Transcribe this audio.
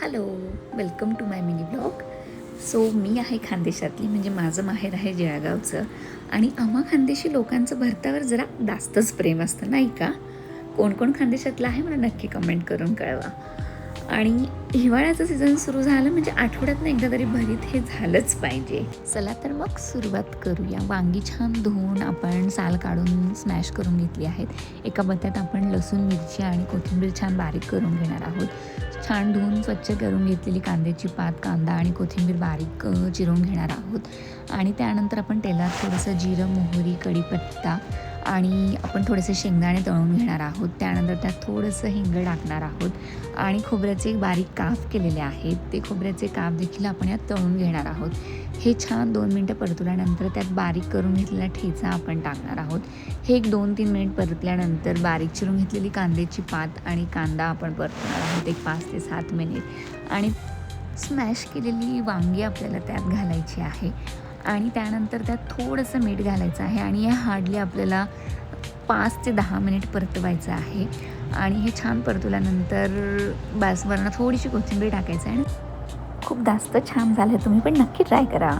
Hello, welcome to my mini blog. So मी आहे खानदेशातली, म्हणजे माझं माहेर आहे जळगावचं. आणि आम्हा खानदेशी लोकांचं भरतावर जरा जास्तच प्रेम असतं, नाही का? कोण कोण खानदेशातलं आहे मला नक्की कमेंट करून कळवा. आणि हिवाळ्याचं सीझन सुरू झालं म्हणजे आठवड्यातनं एकदा तरी भरीत हे झालंच पाहिजे. चला तर मग सुरुवात करूया. वांगी छान धुवून आपण साल काढून स्मॅश करून घेतली आहेत. एका बत्यात आपण लसूण, मिरची आणि कोथिंबीर छान बारीक करून घेणार आहोत. छान धुवून स्वच्छ करून घेतलेली कांद्याची पात, कांदा आणि कोथिंबीर बारीक चिरून घेणार आहोत. आणि त्यानंतर आपण तेलात थोडंसं जिरं, मोहरी, कढीपत्ता आणि आपण थोडेसे शेंगदाणे तळून घेणार आहोत. त्यानंतर त्यात थोडंसं हिंग टाकणार आहोत आणि खोबऱ्याचे बारीक काप केलेले आहेत, ते खोबऱ्याचे काप देखील आपण यात तळून घेणार आहोत. हे छान 2 मिनटं परतवल्यानंतर त्यात बारीक करून घेतलेला ठेचा आपण टाकणार आहोत. हे एक 2-3 मिनिट परतल्यानंतर बारीक चिरून घेतलेली कांद्याची पात आणि कांदा आपण परतवणार आहोत एक 5 ते 7 मिनिट. आणि स्मॅश केलेली वांगी आपल्याला त्यात घालायची आहे आणि त्यानंतर त्यात थोडंसं मीठ घालायचं आहे आणि हे हार्डली आपल्याला 5 ते 10 मिनिट परतवायचं आहे. आणि हे छान परतवल्यानंतर वरनं थोडीशी कोथिंबीर टाकायचं आहे आणि खूप जास्त छान झालं. तुम्ही पण नक्की ट्राय करा.